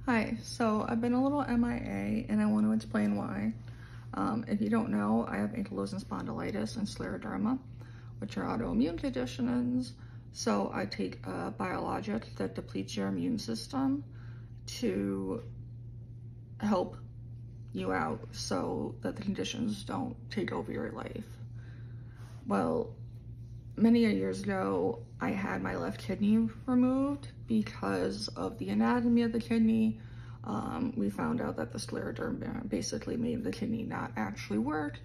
Hi, so I've been a little MIA and I want to explain why. If you don't know, I have ankylosing spondylitis and scleroderma, which are autoimmune conditions. So I take a biologic that depletes your immune system to help you out so that the conditions don't take over your life. Well, many years ago, I had my left kidney removed because of the anatomy of the kidney. We found out that the scleroderma basically made the kidney not actually work,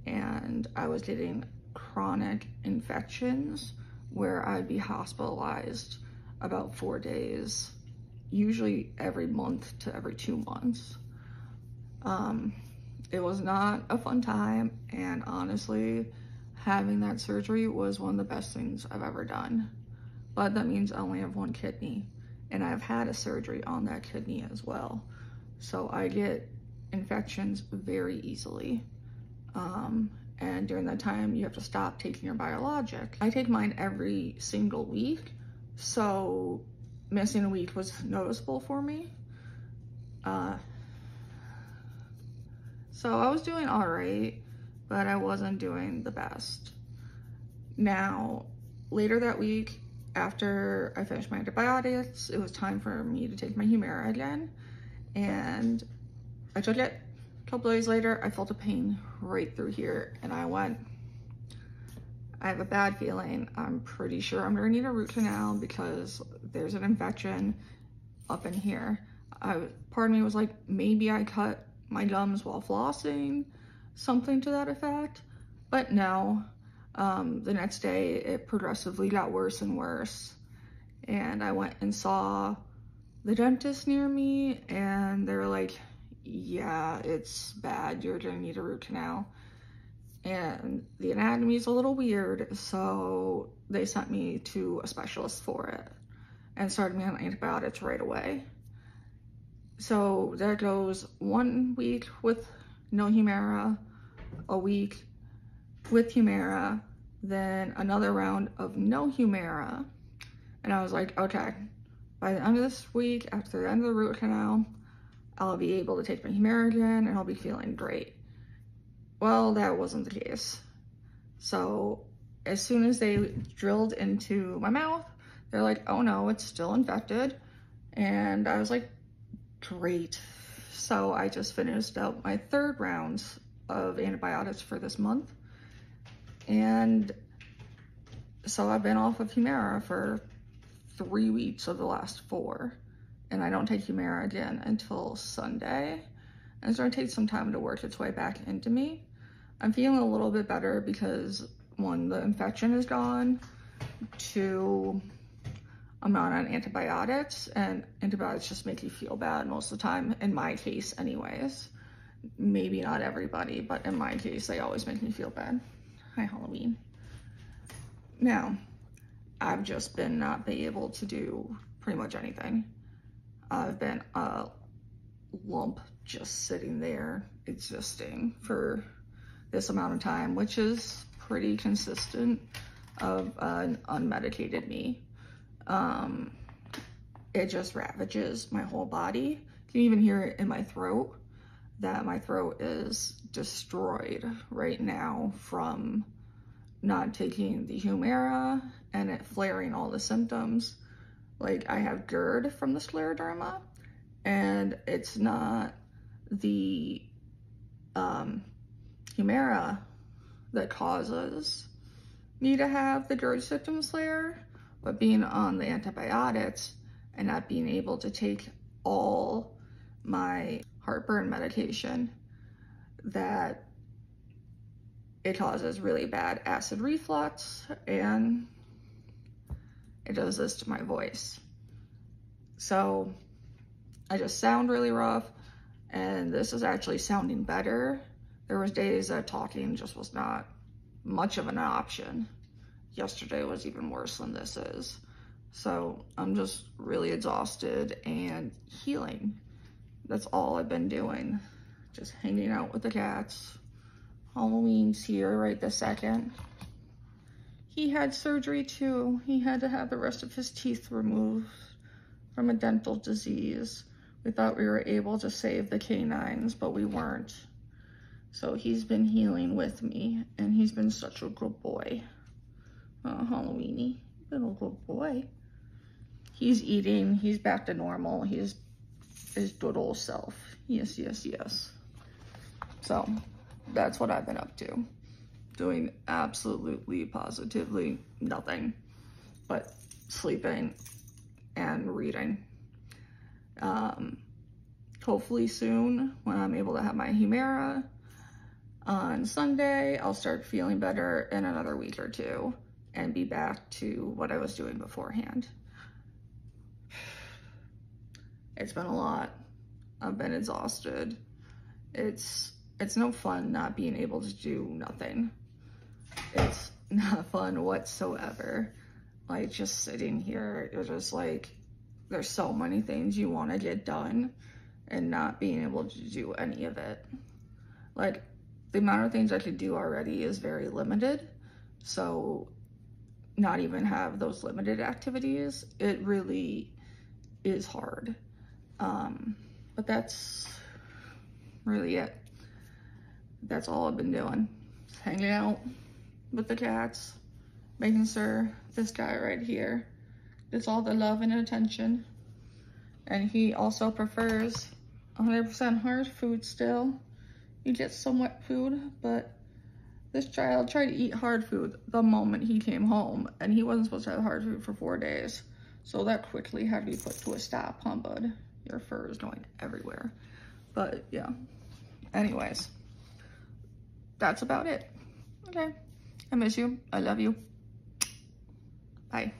and I was getting chronic infections where I'd be hospitalized about 4 days, usually every month to every 2 months. It was not a fun time, and honestly, having that surgery was one of the best things I've ever done. But that means I only have one kidney, and I've had a surgery on that kidney as well. So I get infections very easily. And during that time, you have to stop taking your biologic. I take mine every single week, so missing a week was noticeable for me. So I was doing all right, but I wasn't doing the best. Now, later that week, after I finished my antibiotics, it was time for me to take my Humira again, and I took it. A couple days later, I felt a pain right through here, and I have a bad feeling. I'm pretty sure I'm gonna need a root canal because there's an infection up in here. Part of me was like, maybe I cut my gums while flossing, something to that effect, but no. The next day, it progressively got worse and worse, and I went and saw the dentist near me, and they were like, yeah, it's bad, you're gonna need a root canal. And the anatomy is a little weird, so they sent me to a specialist for it and started me on antibiotics right away. So there goes 1 week with no Humira, a week with Humira, then another round of no Humira. And I was like, okay, by the end of this week, after the end of the root canal, I'll be able to take my Humira again and I'll be feeling great. Well, that wasn't the case. So as soon as they drilled into my mouth, they're like, oh no, it's still infected. And I was like, great. So I just finished up my 3rd round of antibiotics for this month. And so I've been off of Humira for 3 weeks of the last 4. And I don't take Humira again until Sunday. And it's gonna take some time to work its way back into me. I'm feeling a little bit better because 1, the infection is gone, 2, I'm not on antibiotics, and antibiotics just make you feel bad most of the time, in my case anyways. Maybe not everybody, but in my case, they always make me feel bad. Hi, Halloween. Now, I've just been not be able to do pretty much anything. I've been a lump just sitting there existing for this amount of time, which is pretty consistent of an unmedicated me. It just ravages my whole body. You can even hear it in my throat, that my throat is destroyed right now from not taking the Humira and it flaring all the symptoms. Like, I have GERD from the scleroderma, and it's not the Humira that causes me to have the GERD symptoms flare, but being on the antibiotics and not being able to take all my heartburn medication, that it causes really bad acid reflux, and it does this to my voice. So I just sound really rough, and this is actually sounding better. There was days that talking just was not much of an option. Yesterday was even worse than this is. So I'm just really exhausted and healing. That's all I've been doing. Just hanging out with the cats. Halloween's here right this second. He had surgery too. He had to have the rest of his teeth removed from a dental disease, We thought we were able to save the canines, but we weren't. So he's been healing with me, and he's been such a good boy. Halloweeny, little good boy. He's eating, he's back to normal. He's his good old self. Yes, yes, yes. So that's what I've been up to. Doing absolutely, positively nothing but sleeping and reading. Hopefully soon, when I'm able to have my Humira on Sunday, I'll start feeling better in another week or two and be back to what I was doing beforehand. It's been a lot. I've been exhausted. It's no fun not being able to do nothing. It's not fun whatsoever. Like, just sitting here, you're just like, there's so many things you want to get done and not being able to do any of it. Like, the amount of things I could do already is very limited. So not even have those limited activities, it really is hard. But that's really it. That's all I've been doing. Just hanging out with the cats, making sure this guy right here gets all the love and attention. And he also prefers 100% hard food still. He gets some wet food, but this child tried to eat hard food the moment he came home, and he wasn't supposed to have hard food for 4 days. So that quickly had to be put to a stop, huh, bud? Your fur is going everywhere. But yeah, anyways, that's about it. Okay, I miss you. I love you. Bye.